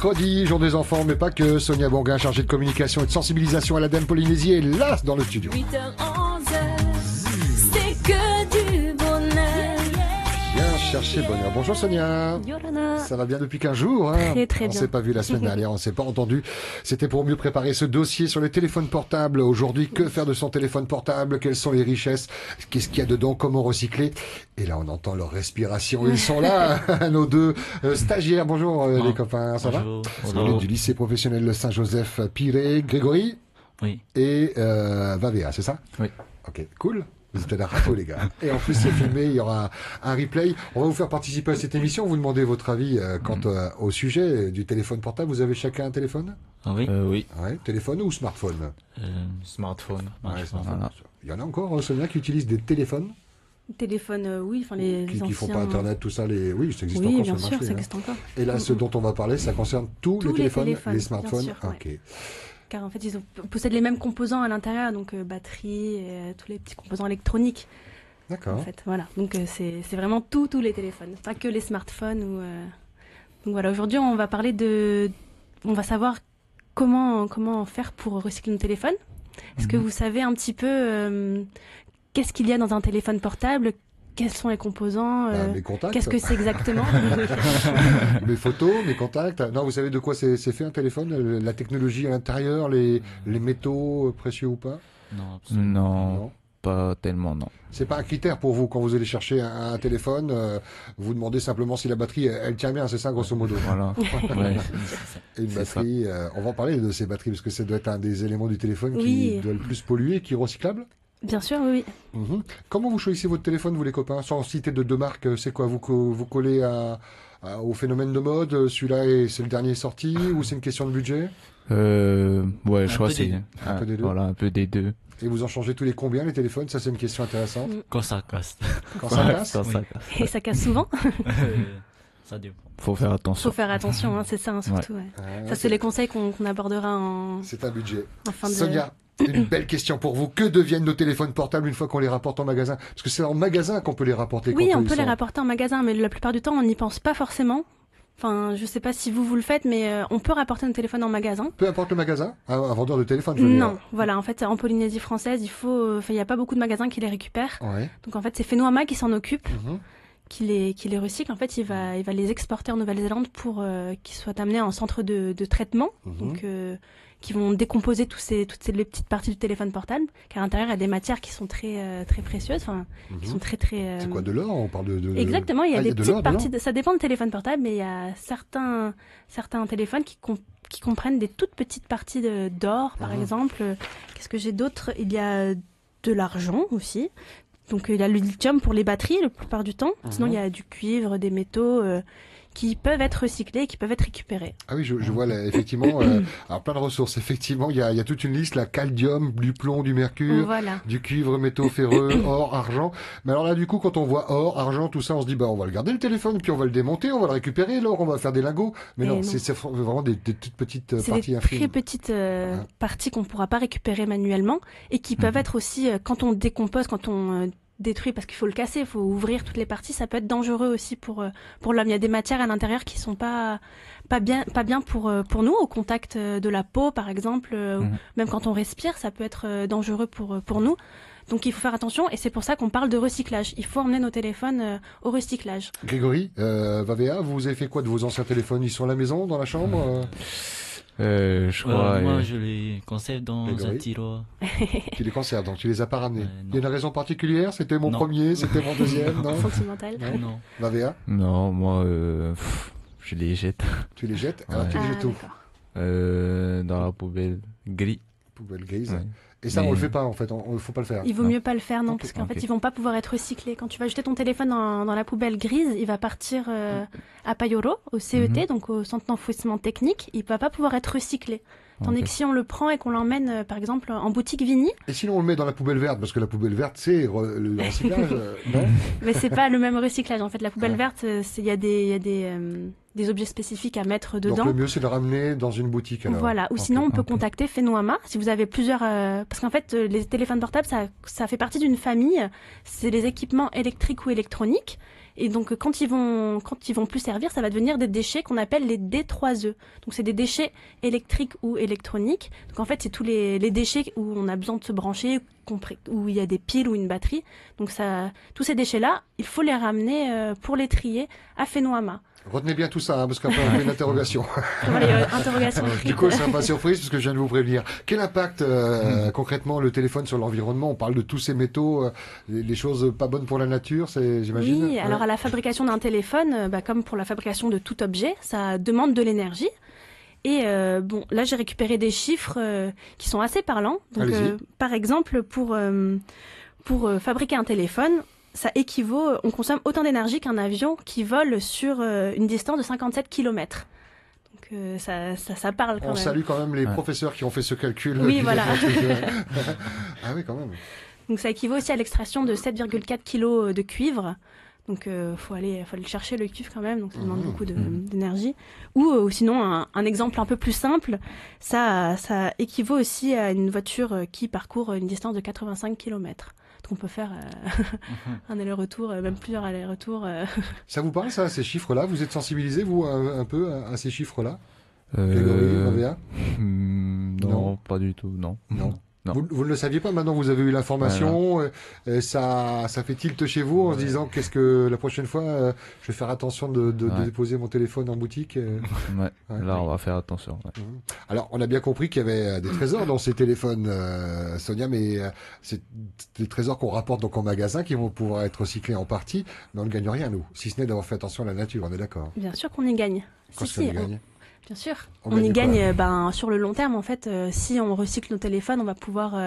mercredi, jour des enfants, mais pas que. Sonia Bourguin, chargée de communication et de sensibilisation à l'ADEME Polynésie, est là dans le studio. 8h11, c'est que du bonheur. Viens chercher bonheur. Bonjour Sonia. Yorana. Ça va bien depuis 15 jours, hein? Très, très On bien. s'est pas vu la semaine dernière, on s'est pas entendu. C'était pour mieux préparer ce dossier sur les téléphones portables. Aujourd'hui, que faire de son téléphone portable? Quelles sont les richesses? Qu'est-ce qu'il y a dedans? Comment recycler? Et là, on entend leur respiration. Ils sont là, nos deux stagiaires. Bonjour les copains, ça va? Bonjour. Du lycée professionnel de Saint-Joseph Piré, Grégory Oui. et Vavea, c'est ça? Oui. Ok, cool. Vous êtes à la radio, les gars. Et en plus, c'est filmé, il y aura un replay. On va vous faire participer à cette émission. Vous demandez votre avis quant au sujet du téléphone portable. Vous avez chacun un téléphone? Ah oui. Oui. Ouais, téléphone ou smartphone? Smartphone. Ouais, smartphone. Voilà. Il y en a encore, Sonia, qui utilisent des téléphones Téléphone, oui, enfin les qui anciens... font pas Internet, tout ça. Oui, ça existe Oui, encore bien sur le sûr, marché. ça hein. existe encore. Et là, ce dont on va parler, ça concerne tous les téléphones, les bien smartphones. sûr, ouais. Ok. Car en fait, possèdent les mêmes composants à l'intérieur, donc batterie, et, tous les petits composants électroniques. D'accord. En fait, voilà. Donc c'est vraiment tous les téléphones, pas que les smartphones. Donc voilà, aujourd'hui, on va parler on va savoir comment faire pour recycler nos téléphones. Est-ce que vous savez un petit peu qu'est-ce qu'il y a dans un téléphone portable? Quels sont les composants? Mes contacts. Qu'est-ce que c'est exactement? Mes photos, mes contacts. Non, vous savez de quoi c'est fait un téléphone? La technologie à l'intérieur, les métaux précieux ou pas? Non, absolument. Non. Pas tellement, non. C'est pas un critère pour vous quand vous allez chercher un téléphone. Vous demandez simplement si la batterie elle tient bien, c'est ça grosso modo. Voilà. Ouais. Et une C'est batterie, on va en parler de ces batteries parce que ça doit être un des éléments du téléphone qui Oui. doit le plus polluer, qui est recyclable. Bien sûr, oui. Mhm. Comment vous choisissez votre téléphone, vous les copains? Sans citer de deux marques, c'est quoi? Vous collez au phénomène de mode, celui-là c'est le dernier sorti, ou c'est une question de budget? Ouais, je crois peu que c'est des- un peu des deux. Voilà, un peu des deux. Et vous en changez tous les combien les téléphones? Ça c'est une question intéressante. Quand ça casse. Quand ça Ouais, passe? ça, Oui. ça- Et ça casse souvent. Ça dépend. faut faire attention. Faut faire attention, hein, c'est ça, hein, surtout. Ouais. Ah, Ça, c'est les conseils qu'on abordera en c'est un budget. fin de... Sonia, une belle question pour vous. Que deviennent nos téléphones portables une fois qu'on les rapporte en magasin? Parce que c'est en magasin qu'on peut les rapporter. Oui, quand on ils peut les sont- rapporter en magasin, mais la plupart du temps, on n'y pense pas forcément. Enfin, je sais pas si vous le faites, mais on peut rapporter nos téléphones en magasin. Peu importe le magasin, un vendeur de téléphone, je veux Non, dire. voilà, en fait, en Polynésie française, il y a pas beaucoup de magasins qui les récupèrent. Ouais. Donc en fait, c'est Fenoama qui s'en occupe, Mhm. qui les recycle. En fait, il va les exporter en Nouvelle-Zélande pour qu'ils soient amenés en centre de traitement. Mhm. Donc qui vont décomposer toutes les petites parties du téléphone portable, car à l'intérieur, il y a des matières qui sont très précieuses, enfin, qui sont très... C'est quoi, de l'or? On parle de... Exactement, il y a Ah, des de l'or petites dedans? parties, ça dépend du téléphone portable, mais il y a certains téléphones qui comprennent des toutes petites parties d'or, par exemple. Qu'est-ce que j'ai d'autre? Il y a de l'argent aussi. Donc il y a le lithium pour les batteries la plupart du temps. Sinon il y a du cuivre, des métaux qui peuvent être recyclés, qui peuvent être récupérés. Ah oui, je vois là, effectivement, alors plein de ressources. Effectivement, il y a toute une liste, là, caldium, du plomb, du mercure, Voilà. du cuivre, métaux ferreux, or, argent. Mais alors là, du coup, quand on voit or, argent, tout ça, on se dit, bah, on va le garder le téléphone, puis on va le démonter, on va le récupérer, l'or, on va faire des lingots. Mais Et non, non. c'est vraiment des toutes petites C'est parties des infimes. très petites parties qu'on ne pourra pas récupérer manuellement et qui peuvent être aussi, quand on décompose, quand on détruit, parce qu'il faut le casser, il faut ouvrir toutes les parties, ça peut être dangereux aussi pour l'homme. Il y a des matières à l'intérieur qui sont pas bien pour nous, au contact de la peau par exemple, ou même quand on respire, ça peut être dangereux pour nous. Donc il faut faire attention et c'est pour ça qu'on parle de recyclage. Il faut emmener nos téléphones au recyclage. Grégory, Vavea, vous avez fait quoi de vos anciens téléphones? Ils sont à la maison, dans la chambre? Je crois. Moi, je les conserve dans Grégory. un tiroir. Tu les conserves, donc tu les as pas ramenés. Non. Il y a une raison particulière? C'était mon Non. premier, c'était mon deuxième, non? Sentimental. Non. Non. Vavea, Non, moi, je les jette tu les jettes? Ouais. Alors tu les jettes où? D'accord. dans la poubelle gris. Poubelle grise. Ouais. Et ça, Mais- on le fait pas, en fait. Il faut pas le faire. Il vaut Non. mieux pas le faire, non, Ok, parce qu'en ok. fait, ils vont pas pouvoir être recyclés. Quand tu vas jeter ton téléphone dans la poubelle grise, il va partir à Payoro, au CET, donc au centre d'enfouissement technique. Il va pas pouvoir être recyclé. Tandis Ok. que si on le prend et qu'on l'emmène, par exemple, en boutique Vini, Et sinon, on le met dans la poubelle verte, parce que la poubelle verte, c'est le recyclage, non? mais c'est pas le même recyclage. En fait, la poubelle Ouais. verte, il y a des objets spécifiques à mettre Donc dedans. le mieux, c'est de le ramener dans une boutique, alors. Voilà, ou Ok. sinon on peut ok. contacter Fenoama si vous avez plusieurs... parce qu'en fait, les téléphones portables, ça fait partie d'une famille, c'est les équipements électriques ou électroniques, Et donc, quand ils vont plus servir, ça va devenir des déchets qu'on appelle les D3E. Donc, c'est des déchets électriques ou électroniques. Donc, en fait, c'est tous les déchets où on a besoin de se brancher, où il y a des piles ou une batterie. Donc, tous ces déchets-là, il faut les ramener pour les trier à Fenoama. Retenez bien tout ça, hein, parce qu'après on fait une interrogation. Voilà, interrogation. Du coup, c'est pas surprise, parce que je viens de vous prévenir. Quel impact concrètement le téléphone sur l'environnement? On parle de tous ces métaux, les choses pas bonnes pour la nature, j'imagine. Oui, alors à la fabrication d'un téléphone, comme pour la fabrication de tout objet, ça demande de l'énergie. Et bon, là j'ai récupéré des chiffres qui sont assez parlants. Donc, par exemple, pour fabriquer un téléphone, ça équivaut, on consomme autant d'énergie qu'un avion qui vole sur une distance de 57 km. Donc ça parle quand même. On salue quand même les professeurs qui ont fait ce calcul. Oui, voilà. Ah oui, quand même. Donc ça équivaut aussi à l'extraction de 7,4 kg de cuivre. Donc faut aller chercher le cuivre quand même, donc ça demande beaucoup d'énergie. Ou sinon un exemple un peu plus simple, ça équivaut aussi à une voiture qui parcourt une distance de 85 km. Donc on peut faire un aller-retour, même plusieurs allers-retours. Ça vous parle ça, ces chiffres-là? Vous êtes sensibilisé vous un peu à ces chiffres-là? Non, pas du tout, non. Non. Non. Vous ne le saviez pas, maintenant vous avez eu l'information, ça fait tilt chez vous en se disant qu'est-ce que la prochaine fois je vais faire attention de déposer mon téléphone en boutique. Là on va faire attention. Alors on a bien compris qu'il y avait des trésors dans ces téléphones, Sonia, mais c'est des trésors qu'on rapporte donc en magasin qui vont pouvoir être recyclés en partie, mais on ne gagne rien nous, si ce n'est d'avoir fait attention à la nature, on est d'accord? Bien sûr qu'on y gagne. Qu'est-ce qu'on y gagne? Bien sûr, on y gagne sur le long terme en fait. Si on recycle nos téléphones, on va pouvoir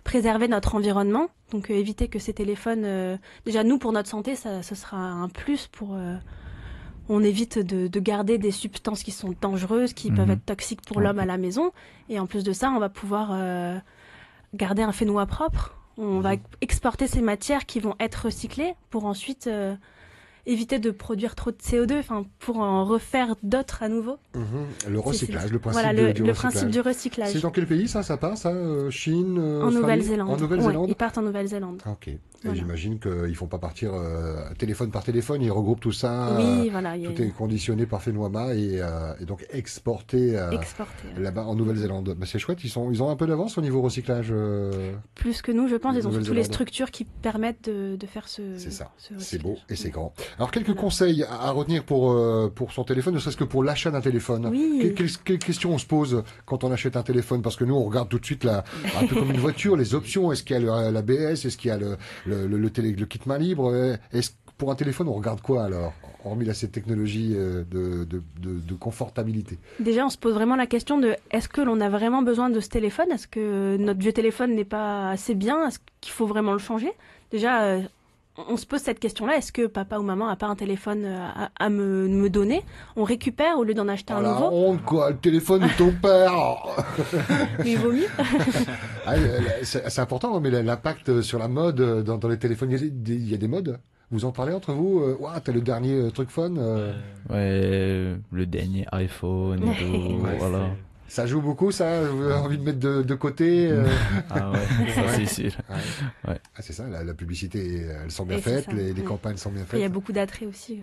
préserver notre environnement, donc éviter que ces téléphones, déjà nous pour notre santé, ce sera un plus pour on évite de garder des substances qui sont dangereuses, qui peuvent être toxiques pour l'homme à la maison, et en plus de ça, on va pouvoir garder un Fenoa propre. On va exporter ces matières qui vont être recyclées pour ensuite éviter de produire trop de CO2, pour en refaire d'autres à nouveau. Le recyclage, le principe voilà, du le recyclage. Principe du recyclage. C'est dans quel pays ça part ça? Chine, en Australie? Nouvelle-Zélande. En Nouvelle-Zélande. Ils partent en Nouvelle-Zélande. Ok. Et Voilà. j'imagine qu'ils font pas partir téléphone par téléphone, ils regroupent tout ça. Oui, voilà. Tout est conditionné par Fenoama et donc exporté là-bas en Nouvelle-Zélande. Mais c'est chouette, ils ont un peu d'avance au niveau recyclage. Plus que nous, je pense. Ils ont toutes les structures qui permettent de faire ce. C'est ça. Ce C'est beau recyclage. et c'est grand. Alors quelques conseils à retenir pour son téléphone, ne serait-ce que pour l'achat d'un téléphone. Oui. Quelles questions on se pose quand on achète un téléphone? Parce que nous, on regarde tout de suite un peu comme une voiture, les options. Est-ce qu'il y a l'ABS? Est-ce qu'il y a le kit main libre? Pour un téléphone, on regarde quoi alors? Hormis cette technologie de confortabilité. Déjà, on se pose vraiment la question de est-ce que l'on a vraiment besoin de ce téléphone? Est-ce que notre vieux téléphone n'est pas assez bien? Est-ce qu'il faut vraiment le changer? Déjà, on se pose cette question-là. Est-ce que papa ou maman n'a pas un téléphone à me donner? On récupère au lieu d'en acheter un nouveau. Honte quoi, le téléphone de ton père. Mais il vaut mieux. C'est important, mais l'impact sur la mode dans les téléphones, il y a des modes. Vous en parlez entre vous? T'as le dernier truc phone. Ouais, le dernier iPhone et tout, voilà. Ça joue beaucoup, ça? Vous avez envie de mettre de côté? Ah ouais, ça c'est sûr. Ouais. Ah, c'est ça, la publicité, elles sont bien Et c'est faites, ça, les campagnes sont bien Il y a faites. beaucoup d'attrait aussi.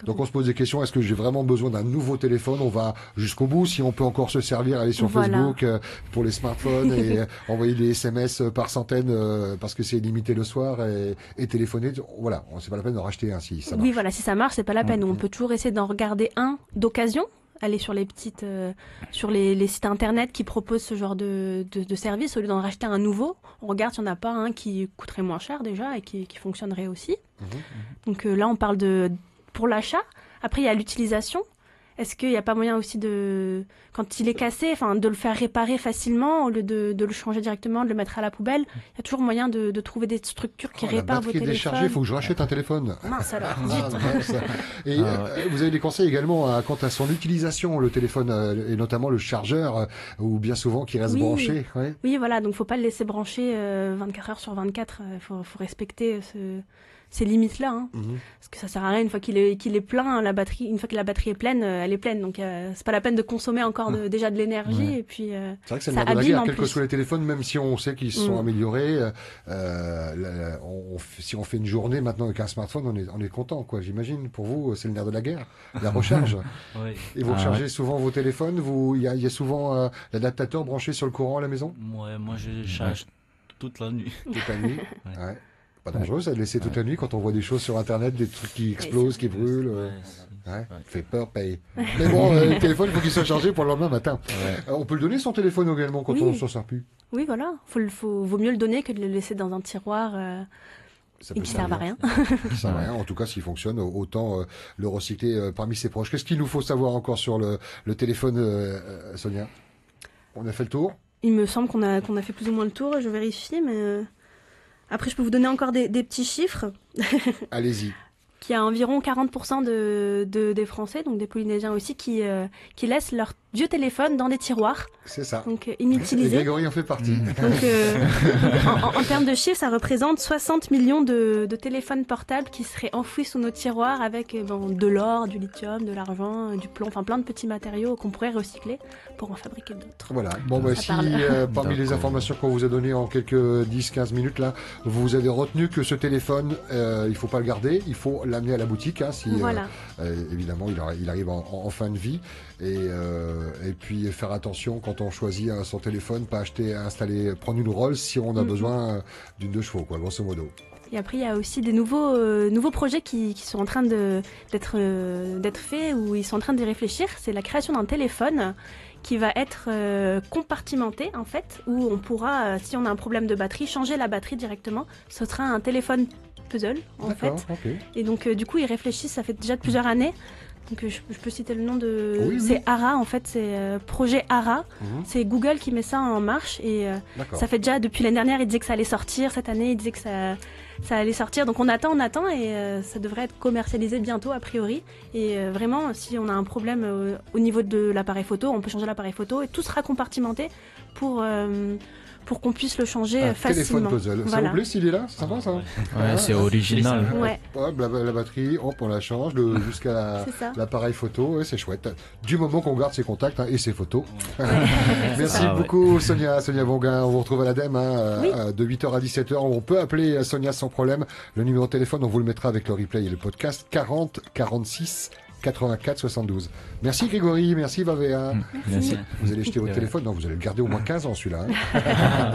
Donc on se pose des questions, est-ce que j'ai vraiment besoin d'un nouveau téléphone? On va jusqu'au bout, si on peut encore se servir, aller sur Voilà. Facebook pour les smartphones et envoyer des SMS par centaines parce que c'est limité le soir et téléphoner. Voilà, c'est pas la peine d'en racheter un si ça marche. Oui, voilà, si ça marche, c'est pas la peine. On peut toujours essayer d'en regarder un d'occasion. Aller sur les petites, sur les sites internet qui proposent ce genre de service, au lieu d'en racheter un nouveau, on regarde s'il n'y en a pas un qui coûterait moins cher déjà et qui fonctionnerait aussi. Donc là, on parle pour l'achat. Après, il y a l'utilisation. Est-ce qu'il n'y a pas moyen aussi quand il est cassé, de le faire réparer facilement au lieu de le changer directement, de le mettre à la poubelle? Il y a toujours moyen de trouver des structures qui réparent vos batterie est téléphones. déchargée, il faut que je rachète un téléphone. Mince alors, Ah, zut. mince. Et vous avez des conseils également quant à son utilisation, le téléphone, et notamment le chargeur, ou bien souvent qui reste Oui. branché. Ouais. Oui, voilà, donc faut pas le laisser brancher 24 heures sur 24. Faut respecter ces limites-là. Hein. Mhm. Parce que ça sert à rien, une fois qu'il est plein, la batterie, une fois que la batterie est pleine, elle est pleine. Donc c'est pas la peine de consommer encore déjà de l'énergie. Ouais. Et puis C'est vrai que c'est le ça nerf de la abîme guerre, en quels que plus. soient les téléphones, même si on sait qu'ils se sont améliorés. Si on fait une journée maintenant avec un smartphone, on est content, quoi. J'imagine. Pour vous, c'est le nerf de la guerre, la recharge. Oui. Et vous Ah, rechargez ouais. souvent vos téléphones. Il y a souvent l'adaptateur branché sur le courant à la maison Moi, je charge toute la nuit. toute la nuit. Ouais. Ouais. Pas dangereux, ça de laisser toute la nuit quand on voit des choses sur Internet, des trucs qui explosent, qui brûlent. Ouais, Ouais, ouais. fait peur, paye. Mais bon, le téléphone, il faut qu'il soit chargé pour le lendemain matin. On peut le donner son téléphone également quand Oui. on ne s'en sert plus. oui, voilà. Vaut mieux le donner que de le laisser dans un tiroir Ça et peut qui serve à servir. rien. Ça sert à rien. En tout cas, s'il fonctionne, autant le recycler parmi ses proches. Qu'est-ce qu'il nous faut savoir encore sur le téléphone, Sonia? On a fait le tour. Il me semble qu'on a fait plus ou moins le tour. Je vérifie, mais après, je peux vous donner encore des petits chiffres. Allez-y. Qu'il y a environ 40% des Français, donc des Polynésiens aussi, qui laissent leur vieux téléphone dans des tiroirs, C'est ça. donc Et inutilisés. Grégory en fait partie. Donc, en termes de chiffres, ça représente 60 millions de téléphones portables qui seraient enfouis sous nos tiroirs avec de l'or, du lithium, de l'argent, du plomb, enfin plein de petits matériaux qu'on pourrait recycler pour en fabriquer d'autres. Voilà. Bon, bah, Ça si parle. parmi les D'accord. informations qu'on vous a données en quelques 10-15 minutes, là, vous avez retenu que ce téléphone, il faut pas le garder, il faut l'amener à la boutique, hein, si Voilà. évidemment il arrive en fin de vie. Et puis faire attention quand on choisit son téléphone, pas prendre une Rolls si on a besoin d'une 2 chevaux, quoi, grosso modo. Et après, il y a aussi des nouveaux projets qui sont en train d'être faits, ou ils sont en train d'y réfléchir. C'est la création d'un téléphone qui va être compartimenté, en fait, où on pourra, si on a un problème de batterie, changer la batterie directement. Ce sera un téléphone puzzle, en D'accord, fait. ok. Et donc, du coup, ils réfléchissent, ça fait déjà plusieurs années. Donc, je peux citer le nom de... Oui, oui. C'est ARA, en fait, c'est projet ARA. Mhm. C'est Google qui met ça en marche, et D'accord. ça fait déjà, depuis l'année dernière, ils disaient que ça allait sortir. Cette année, ils disaient que ça allait sortir. Donc on attend, et ça devrait être commercialisé bientôt, a priori. Et vraiment, si on a un problème au niveau de l'appareil photo, on peut changer l'appareil photo, et tout sera compartimenté pour qu'on puisse le changer Un facilement. téléphone puzzle. Ça Voilà. vous plaît s'il est là? Ça va, ça? Ouais. Ouais, c'est original. Ouais, Hop, la batterie, hop, on la change jusqu'à c'est ça. l'appareil photo, ouais, c'est chouette. Du moment qu'on garde ses contacts et ses photos. Merci ça, ouais. beaucoup Sonia Bonguin. On vous retrouve à l'ADEME Oui. de 8h à 17h. On peut appeler Sonia sans problème. Le numéro de téléphone, on vous le mettra avec le replay et le podcast 40 46 84 72. Merci Grégory, merci Bavea. Merci. Vous allez jeter votre Ouais. téléphone, non, vous allez le garder au moins 15 ans celui-là. Hein.